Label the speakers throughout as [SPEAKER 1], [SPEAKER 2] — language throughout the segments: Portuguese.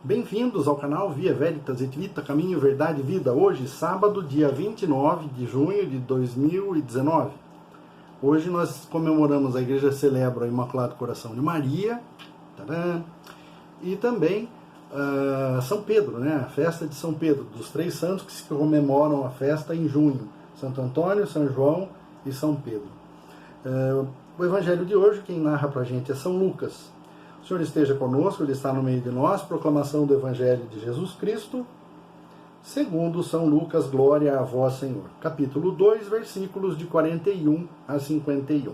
[SPEAKER 1] Bem-vindos ao canal Via Veritas et Vita, Caminho, Verdade e Vida. Hoje, sábado, dia 29 de junho de 2019. Hoje nós comemoramos, a igreja celebra o Imaculado Coração de Maria, tadã, e também São Pedro, né? A festa de São Pedro, dos três santos que se comemoram a festa em junho. Santo Antônio, São João e São Pedro. O evangelho de hoje, quem narra para a gente é São Lucas. O Senhor esteja conosco, Ele está no meio de nós. Proclamação do Evangelho de Jesus Cristo, segundo São Lucas. Glória a vós, Senhor. Capítulo 2, versículos de 41 a 51.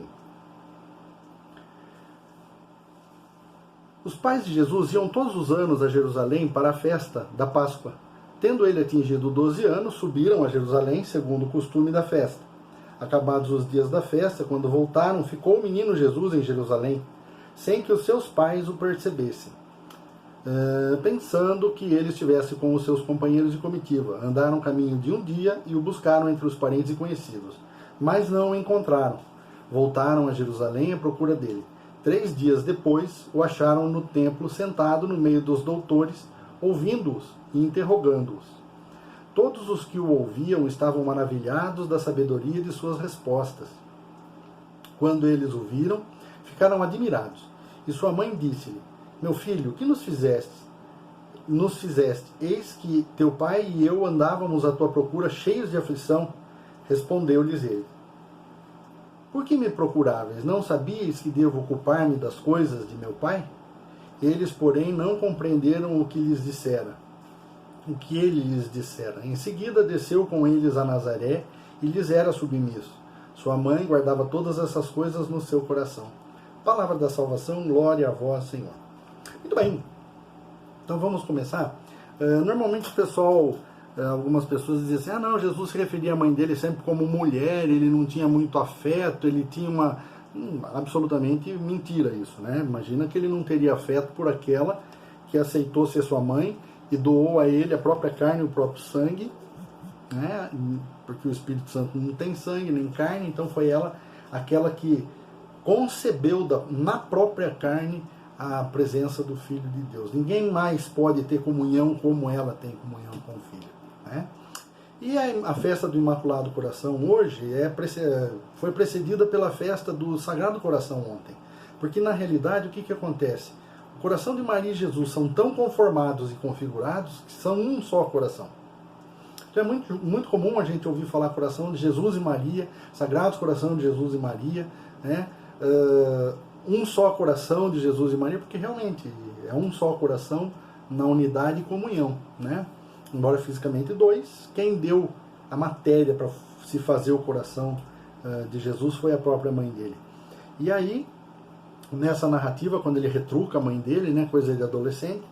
[SPEAKER 1] Os pais de Jesus iam todos os anos a Jerusalém para a festa da Páscoa. Tendo ele atingido 12 anos, subiram a Jerusalém, segundo o costume da festa. Acabados os dias da festa, quando voltaram, ficou o menino Jesus em Jerusalém, sem que os seus pais o percebessem, pensando que ele estivesse com os seus companheiros de comitiva. Andaram um caminho de um dia e o buscaram entre os parentes e conhecidos, mas não o encontraram. Voltaram a Jerusalém à procura dele. 3 dias depois, o acharam no templo, sentado no meio dos doutores, ouvindo-os e interrogando-os. Todos os que o ouviam estavam maravilhados da sabedoria de suas respostas. Quando eles o viram, ficaram admirados. E sua mãe disse-lhe: Meu filho, o que nos fizeste? Eis que teu pai e eu andávamos à tua procura, cheios de aflição. Respondeu-lhes ele: Por que me procuráveis? Não sabíeis que devo ocupar-me das coisas de meu pai? Eles, porém, não compreenderam o que ele lhes dissera. Em seguida, desceu com eles a Nazaré e lhes era submisso. Sua mãe guardava todas essas coisas no seu coração. Palavra da salvação, glória a vós, Senhor. Muito bem, então vamos começar. Normalmente o pessoal, algumas pessoas dizem assim, não, Jesus se referia à mãe dele sempre como mulher, ele não tinha muito afeto, ele tinha uma... absolutamente mentira isso, né? Imagina que ele não teria afeto por aquela que aceitou ser sua mãe e doou a ele a própria carne e o próprio sangue, né? Porque o Espírito Santo não tem sangue nem carne, então foi ela aquela que concebeu na própria carne a presença do Filho de Deus. Ninguém mais pode ter comunhão como ela tem comunhão com o Filho, né? E a festa do Imaculado Coração hoje foi precedida pela festa do Sagrado Coração ontem. Porque na realidade o que acontece? O coração de Maria e Jesus são tão conformados e configurados que são um só coração. Então é muito comum a gente ouvir falar coração de Jesus e Maria, Sagrado Coração de Jesus e Maria, né? Um só coração de Jesus e Maria, porque realmente é um só coração na unidade e comunhão, né? Embora fisicamente dois, quem deu a matéria para se fazer o coração de Jesus foi a própria mãe dele. E aí, nessa narrativa, quando ele retruca a mãe dele, né, coisa de adolescente,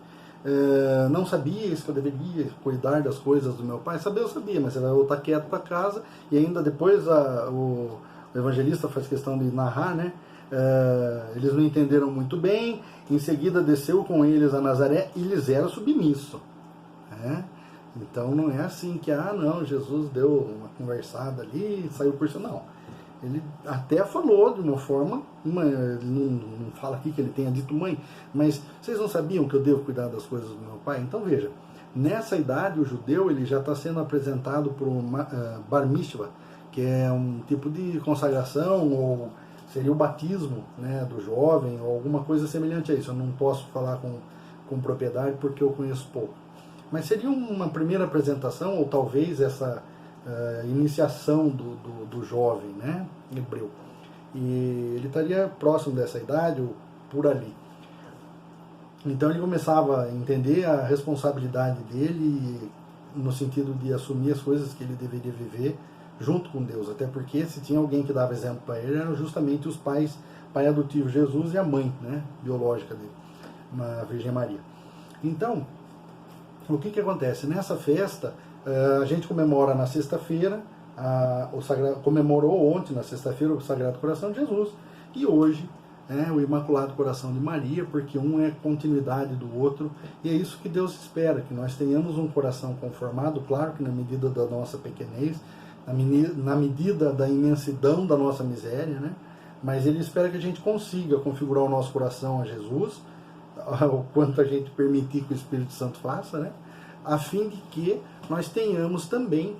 [SPEAKER 1] não sabias que eu deveria cuidar das coisas do meu pai? Saber eu sabia, mas você vai voltar quieto para casa. E ainda depois o evangelista faz questão de narrar, né? Eles não entenderam muito bem. Em seguida desceu com eles a Nazaré e lhes era submisso, né? Então não é assim que, não, Jesus deu uma conversada ali e saiu por cima. Não, ele até falou de uma forma, ele não fala aqui que ele tenha dito mãe, mas vocês não sabiam que eu devo cuidar das coisas do meu pai? Então veja, nessa idade o judeu ele já está sendo apresentado por um bar mitzvah, que é um tipo de consagração, ou seria o batismo, né, do jovem, ou alguma coisa semelhante a isso. Eu não posso falar com propriedade porque eu conheço pouco. Mas seria uma primeira apresentação, ou talvez essa iniciação do jovem, né, hebreu. E ele estaria próximo dessa idade, ou por ali. Então ele começava a entender a responsabilidade dele, no sentido de assumir as coisas que ele deveria viver junto com Deus, até porque se tinha alguém que dava exemplo para ele, eram justamente os pais, pai adotivo Jesus e a mãe, né, biológica dele, a Virgem Maria. Então, o que acontece? Nessa festa, a gente comemora na sexta-feira, comemorou ontem, na sexta-feira, o Sagrado Coração de Jesus, e hoje o Imaculado Coração de Maria, porque um é continuidade do outro, e é isso que Deus espera, que nós tenhamos um coração conformado, claro que na medida da nossa pequenez, na medida da imensidão da nossa miséria, né? Mas Ele espera que a gente consiga configurar o nosso coração a Jesus, o quanto a gente permitir que o Espírito Santo faça, né? A fim de que nós tenhamos também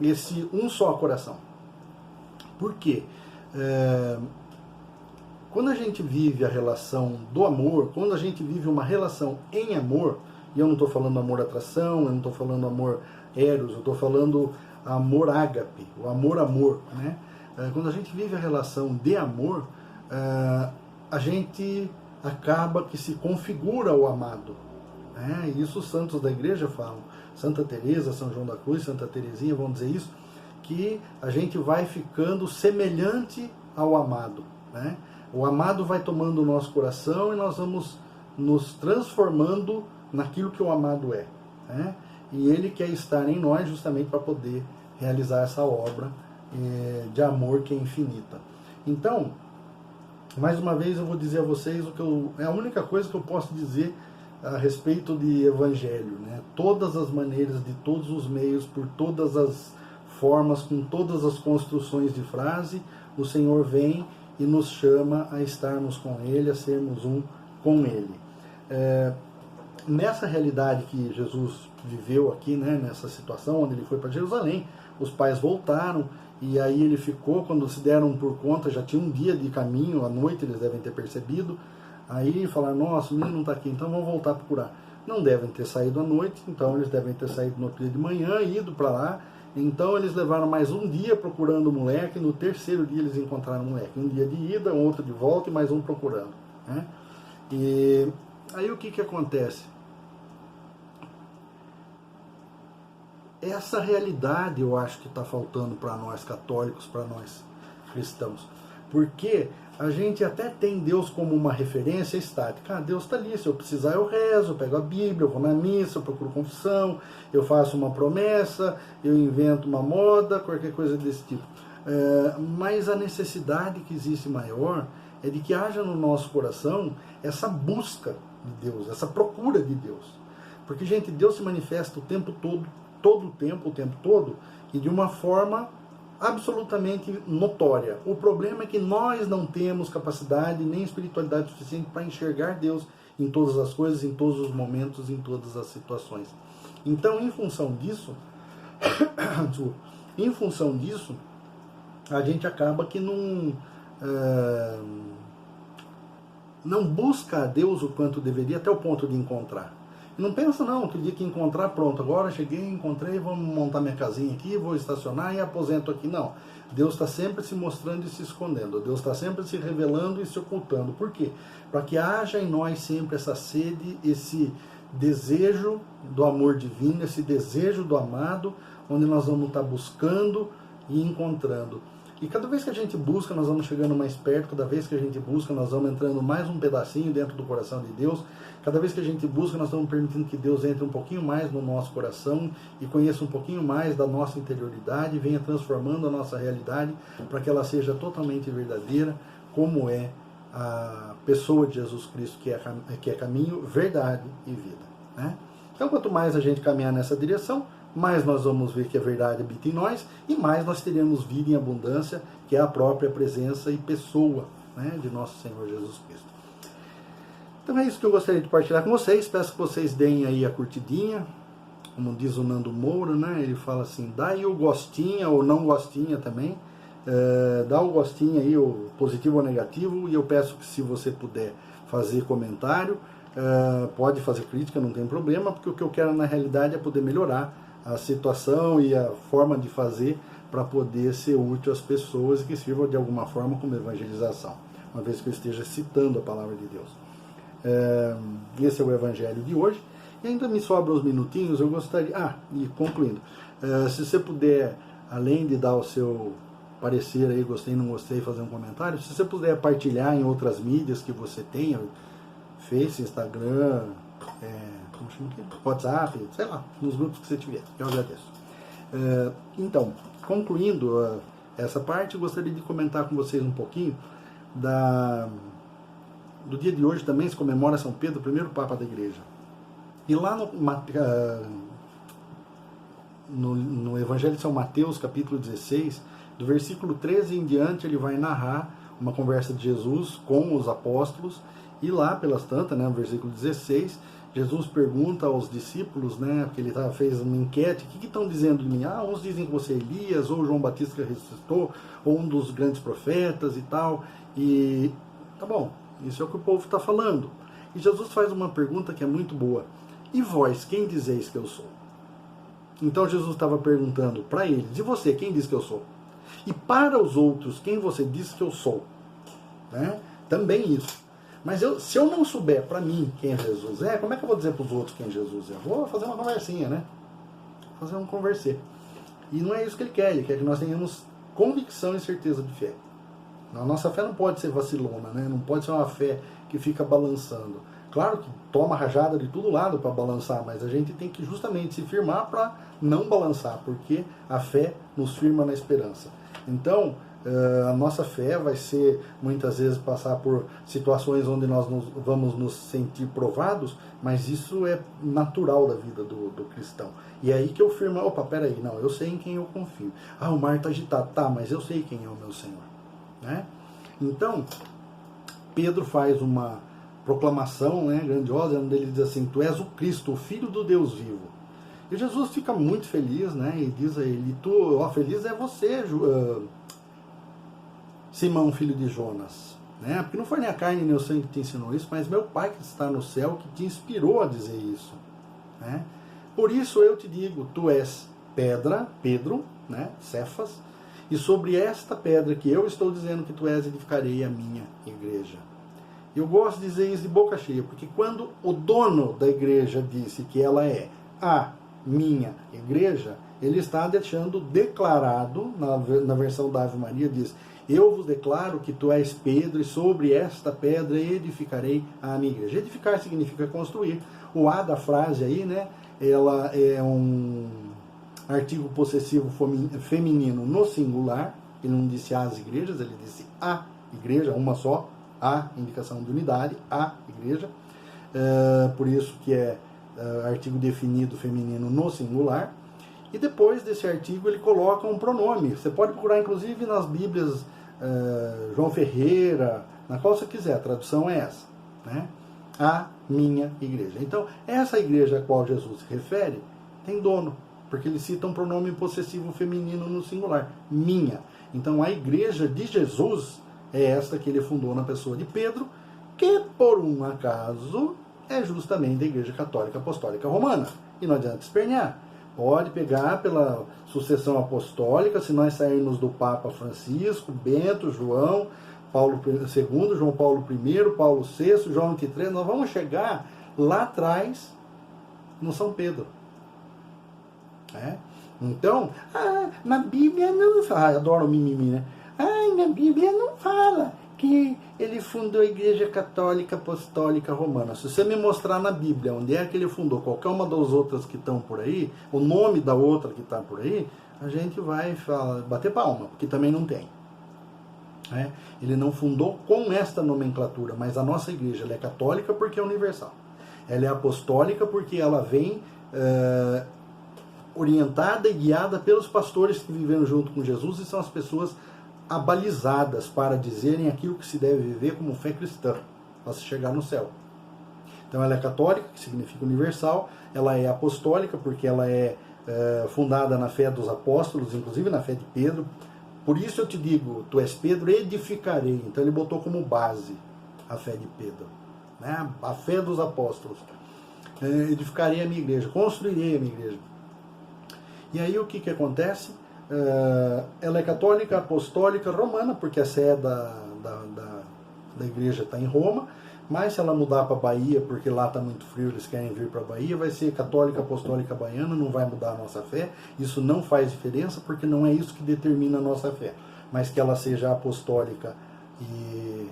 [SPEAKER 1] esse um só coração. Por quê? Quando a gente vive a relação do amor, quando a gente vive uma relação em amor, e eu não estou falando amor-atração, eu não estou falando amor eros, eu estou falando amor ágape, o amor-amor, né? Quando a gente vive a relação de amor, a gente acaba que se configura o amado. Né? Isso os santos da igreja falam. Santa Teresa, São João da Cruz, Santa Teresinha vão dizer isso, que a gente vai ficando semelhante ao amado. Né? O amado vai tomando o nosso coração e nós vamos nos transformando naquilo que o amado é. Né? E ele quer estar em nós justamente para poder realizar essa obra de amor que é infinita. Então, mais uma vez eu vou dizer a vocês é a única coisa que eu posso dizer a respeito de evangelho, né? Todas as maneiras, de todos os meios, por todas as formas, com todas as construções de frase, o Senhor vem e nos chama a estarmos com Ele, a sermos um com Ele. Nessa realidade que Jesus viveu aqui, né, nessa situação onde ele foi para Jerusalém, os pais voltaram, e aí ele ficou, quando se deram por conta, já tinha um dia de caminho, à noite eles devem ter percebido, aí falaram, nossa, o menino não está aqui, então vamos voltar a procurar. Não devem ter saído à noite, então eles devem ter saído no outro dia de manhã, ido para lá, então eles levaram mais um dia procurando o moleque, no terceiro dia eles encontraram o moleque, um dia de ida, um outro de volta e mais um procurando. Né? E aí o que acontece? Essa realidade eu acho que está faltando para nós católicos, para nós cristãos. Porque a gente até tem Deus como uma referência estática. Deus está ali, se eu precisar eu rezo, eu pego a Bíblia, eu vou na missa, eu procuro confissão, eu faço uma promessa, eu invento uma moda, qualquer coisa desse tipo. Mas a necessidade que existe maior é de que haja no nosso coração essa busca de Deus, essa procura de Deus. Porque, gente, Deus se manifesta o tempo todo, o tempo todo, e de uma forma absolutamente notória. O problema é que nós não temos capacidade nem espiritualidade suficiente para enxergar Deus em todas as coisas, em todos os momentos, em todas as situações. Então, em função disso, a gente acaba que não busca a Deus o quanto deveria, até o ponto de encontrar. Não pensa não, que o dia que encontrar, pronto, agora cheguei, encontrei, vamos montar minha casinha aqui, vou estacionar e aposento aqui. Não, Deus está sempre se mostrando e se escondendo, Deus está sempre se revelando e se ocultando. Por quê? Para que haja em nós sempre essa sede, esse desejo do amor divino, esse desejo do amado, onde nós vamos estar buscando e encontrando. E cada vez que a gente busca, nós vamos chegando mais perto, cada vez que a gente busca, nós vamos entrando mais um pedacinho dentro do coração de Deus, cada vez que a gente busca, nós estamos permitindo que Deus entre um pouquinho mais no nosso coração e conheça um pouquinho mais da nossa interioridade e venha transformando a nossa realidade para que ela seja totalmente verdadeira, como é a pessoa de Jesus Cristo, que é caminho, verdade e vida. Né? Então, quanto mais a gente caminhar nessa direção, mais nós vamos ver que a verdade habita em nós e mais nós teremos vida em abundância, que é a própria presença e pessoa, né, de nosso Senhor Jesus Cristo. Então é isso que eu gostaria de partilhar com vocês. Peço que vocês deem aí a curtidinha, como diz o Nando Moura, né? Ele fala assim, dá aí o gostinha ou não gostinha também, dá o gostinho aí, o positivo ou negativo, e eu peço que, se você puder fazer comentário, pode fazer crítica, não tem problema, porque o que eu quero na realidade é poder melhorar a situação e a forma de fazer para poder ser útil às pessoas e que sirva de alguma forma como evangelização, uma vez que eu esteja citando a palavra de Deus. Esse é o evangelho de hoje. E ainda me sobram uns minutinhos, eu gostaria... e concluindo, se você puder, além de dar o seu parecer aí, gostei, não gostei, fazer um comentário, se você puder partilhar em outras mídias que você tenha, Face, Instagram, como chama aqui? WhatsApp, sei lá, nos grupos que você tiver, eu agradeço. Então, concluindo essa parte, eu gostaria de comentar com vocês um pouquinho do dia de hoje. Também se comemora São Pedro, o primeiro Papa da Igreja. E lá no Evangelho de São Mateus, capítulo 16, do versículo 13 em diante, ele vai narrar uma conversa de Jesus com os apóstolos, E lá pelas tantas, né, no versículo 16, Jesus pergunta aos discípulos, né, porque ele fez uma enquete, o que estão dizendo de mim? Uns dizem que você é Elias, ou João Batista que ressuscitou, ou um dos grandes profetas e tal. E tá bom, isso é o que o povo está falando. E Jesus faz uma pergunta que é muito boa. E vós, quem dizeis que eu sou? Então Jesus estava perguntando para eles, e você, quem diz que eu sou? E para os outros, quem você diz que eu sou? Né? Também isso. Mas se eu não souber para mim quem Jesus é, como é que eu vou dizer para os outros quem Jesus é? Vou fazer uma conversinha, né? Fazer um converser. E não é isso que ele quer que nós tenhamos convicção e certeza de fé. A nossa fé não pode ser vacilona, né? Não pode ser uma fé que fica balançando. Claro que toma rajada de todo lado para balançar, mas a gente tem que justamente se firmar para não balançar, porque a fé nos firma na esperança. Então, a nossa fé vai ser, muitas vezes, passar por situações onde nós vamos nos sentir provados, mas isso é natural da vida do cristão. E é aí que eu firmo, opa, peraí, não, eu sei em quem eu confio. O mar está agitado, tá, mas eu sei quem é o meu Senhor. Né? Então, Pedro faz uma proclamação, né, grandiosa, onde ele diz assim, tu és o Cristo, o Filho do Deus vivo. E Jesus fica muito feliz, né, e diz a ele, feliz é você, Simão, filho de Jonas. Né? Porque não foi nem a carne nem o sangue que te ensinou isso, mas meu Pai que está no céu que te inspirou a dizer isso. Né? Por isso eu te digo, tu és pedra, Pedro, né, Cefas, e sobre esta pedra que eu estou dizendo que tu és, edificarei a minha igreja. Eu gosto de dizer isso de boca cheia, porque quando o dono da igreja disse que ela é a minha igreja, ele está deixando declarado, na versão da Ave Maria, diz, eu vos declaro que tu és Pedro, e sobre esta pedra edificarei a minha igreja. Edificar significa construir. O A da frase aí, né, ela é um artigo possessivo feminino no singular. Ele não disse as igrejas, ele disse a igreja, uma só, a indicação de unidade, a igreja. Por isso que é artigo definido feminino no singular. E depois desse artigo ele coloca um pronome. Você pode procurar inclusive nas Bíblias João Ferreira, na qual você quiser, a tradução é essa, né? A minha igreja. Então, essa igreja a qual Jesus se refere tem dono, porque ele cita um pronome possessivo feminino no singular, minha. Então, a igreja de Jesus é esta que ele fundou na pessoa de Pedro, que por um acaso é justamente a Igreja Católica Apostólica Romana. E não adianta espernear. Pode pegar pela sucessão apostólica, se nós sairmos do Papa Francisco, Bento, João, Paulo II, João Paulo I, Paulo VI, João XXIII, nós vamos chegar lá atrás no São Pedro. Então, na Bíblia não fala, adoro o mimimi, né? Na Bíblia não fala que ele fundou a Igreja Católica Apostólica Romana. Se você me mostrar na Bíblia onde é que ele fundou qualquer uma das outras que estão por aí, o nome da outra que está por aí, a gente vai bater palma, porque também não tem. Ele não fundou com esta nomenclatura, mas a nossa igreja ela é católica porque é universal. Ela é apostólica porque ela vem orientada e guiada pelos pastores que viveram junto com Jesus e são as pessoas abalizadas para dizerem aquilo que se deve viver como fé cristã, para se chegar no céu. Então ela é católica, que significa universal, ela é apostólica, porque ela é fundada na fé dos apóstolos, inclusive na fé de Pedro. Por isso eu te digo, tu és Pedro, edificarei. Então ele botou como base a fé de Pedro, né? A fé dos apóstolos. Edificarei a minha igreja, construirei a minha igreja. E aí o que acontece? Ela é católica, apostólica, romana, porque a sede da igreja está em Roma, mas se ela mudar para Bahia, porque lá está muito frio, eles querem vir para Bahia, vai ser católica, apostólica, baiana, não vai mudar a nossa fé. Isso não faz diferença, porque não é isso que determina a nossa fé, mas que ela seja apostólica e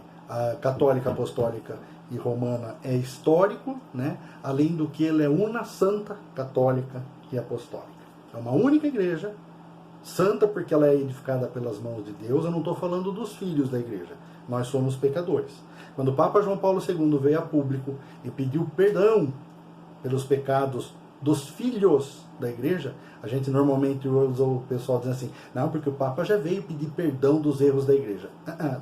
[SPEAKER 1] católica, apostólica e romana é histórico, né? Além do que ela é una, santa, católica e apostólica. É uma única igreja, santa porque ela é edificada pelas mãos de Deus. Eu não estou falando dos filhos da igreja. Nós somos pecadores. Quando o Papa João Paulo II veio a público e pediu perdão pelos pecados dos filhos da igreja, a gente normalmente usa o pessoal dizendo assim, não, porque o Papa já veio pedir perdão dos erros da igreja.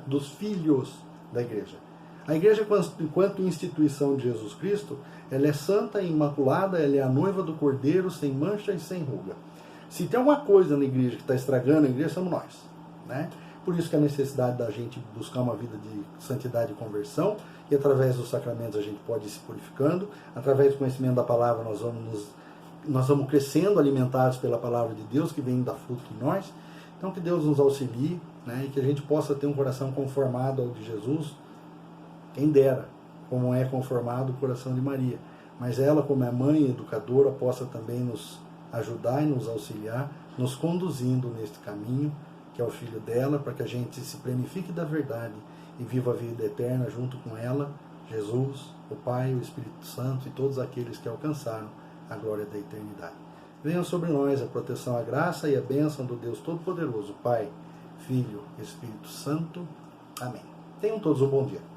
[SPEAKER 1] Dos filhos da igreja. A igreja, enquanto instituição de Jesus Cristo, ela é santa e imaculada, ela é a noiva do Cordeiro, sem mancha e sem ruga. Se tem uma coisa na igreja que está estragando a igreja, somos nós, né? Por isso que a necessidade da gente buscar uma vida de santidade e conversão, e através dos sacramentos a gente pode ir se purificando, através do conhecimento da palavra nós vamos crescendo, alimentados pela palavra de Deus, que vem dar fruto em nós. Então que Deus nos auxilie, né, e que a gente possa ter um coração conformado ao de Jesus, quem dera, como é conformado o coração de Maria. Mas ela, como é mãe e educadora, possa também nos ajudar e nos auxiliar, nos conduzindo neste caminho, que é o filho dela, para que a gente se plenifique da verdade e viva a vida eterna junto com ela, Jesus, o Pai, o Espírito Santo e todos aqueles que alcançaram a glória da eternidade. Venha sobre nós a proteção, a graça e a bênção do Deus Todo-Poderoso, Pai, Filho e Espírito Santo. Amém. Tenham todos um bom dia.